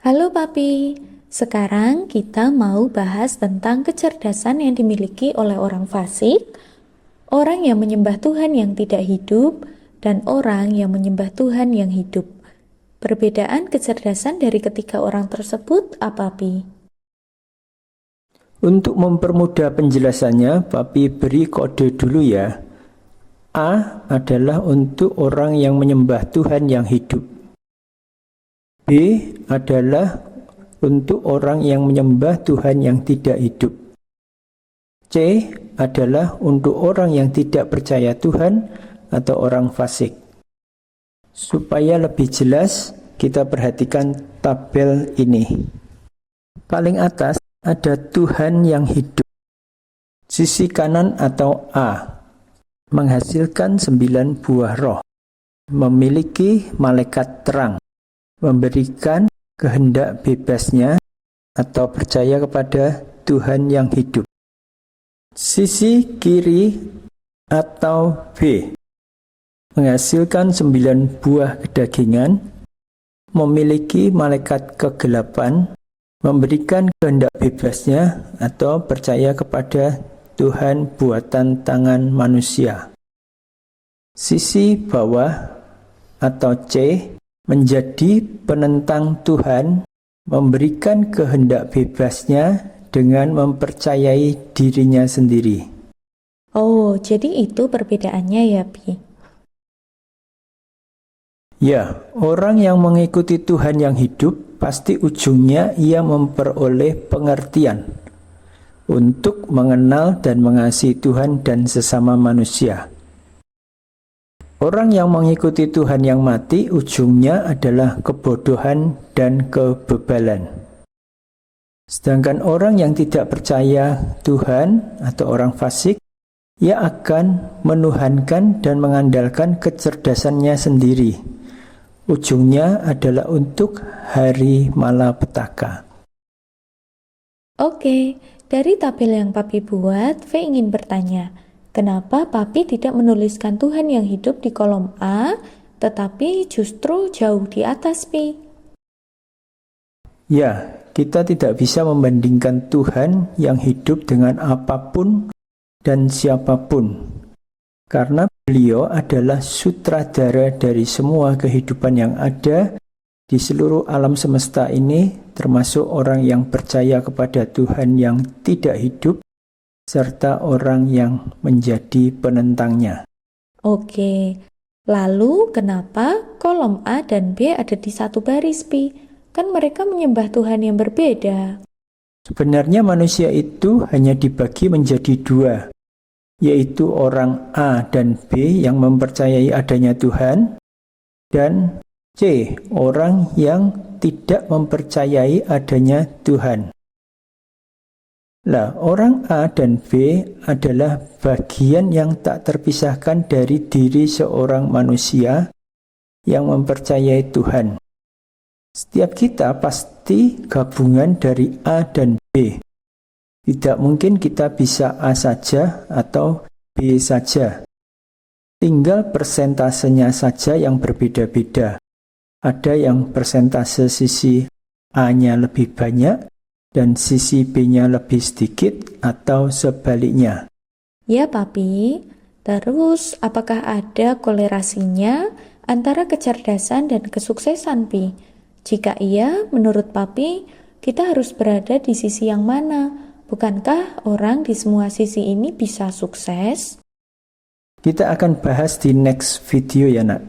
Halo Papi, sekarang kita mau bahas tentang kecerdasan yang dimiliki oleh orang fasik, orang yang menyembah Tuhan yang tidak hidup, dan orang yang menyembah Tuhan yang hidup. Perbedaan kecerdasan dari ketiga orang tersebut apa, Pi? Untuk mempermudah penjelasannya, Papi beri kode dulu ya. A adalah untuk orang yang menyembah Tuhan yang hidup. B adalah untuk orang yang menyembah Tuhan yang tidak hidup. C adalah untuk orang yang tidak percaya Tuhan atau orang fasik. Supaya lebih jelas, kita perhatikan tabel ini. Paling atas ada Tuhan yang hidup. Sisi kanan atau A menghasilkan 9 buah roh, memiliki malaikat terang, memberikan kehendak bebasnya atau percaya kepada Tuhan yang hidup. Sisi kiri atau B menghasilkan 9 buah kedagingan, memiliki malaikat kegelapan, memberikan kehendak bebasnya atau percaya kepada Tuhan buatan tangan manusia. Sisi bawah atau C menjadi penentang Tuhan, memberikan kehendak bebasnya dengan mempercayai dirinya sendiri. Oh, jadi itu perbedaannya ya, Pi? Ya, orang yang mengikuti Tuhan yang hidup pasti ujungnya ia memperoleh pengertian untuk mengenal dan mengasihi Tuhan dan sesama manusia. Orang yang mengikuti Tuhan yang mati ujungnya adalah kebodohan dan kebebalan. Sedangkan orang yang tidak percaya Tuhan atau orang fasik, ia akan menuhankan dan mengandalkan kecerdasannya sendiri. Ujungnya adalah untuk hari malapetaka. Oke, dari tabel yang Papi buat, V ingin bertanya, kenapa Papi tidak menuliskan Tuhan yang hidup di kolom A, tetapi justru jauh di atas, Pi? Ya, kita tidak bisa membandingkan Tuhan yang hidup dengan apapun dan siapapun, karena beliau adalah sutradara dari semua kehidupan yang ada di seluruh alam semesta ini, termasuk orang yang percaya kepada Tuhan yang tidak hidup, serta orang yang menjadi penentangnya. Oke, lalu kenapa kolom A dan B ada di satu baris, Pi? Kan mereka menyembah Tuhan yang berbeda. Sebenarnya manusia itu hanya dibagi menjadi dua, yaitu orang A dan B yang mempercayai adanya Tuhan, dan C, orang yang tidak mempercayai adanya Tuhan. Lah, orang A dan B adalah bagian yang tak terpisahkan dari diri seorang manusia yang mempercayai Tuhan. Setiap kita pasti gabungan dari A dan B. Tidak mungkin kita bisa A saja atau B saja. Tinggal persentasenya saja yang berbeda-beda. Ada yang persentase sisi A-nya lebih banyak dan sisi B-nya lebih sedikit atau sebaliknya. Ya, Papi. Terus, apakah ada kolerasinya antara kecerdasan dan kesuksesan, Pi? Jika iya, menurut Papi, kita harus berada di sisi yang mana? Bukankah orang di semua sisi ini bisa sukses? Kita akan bahas di next video ya nak.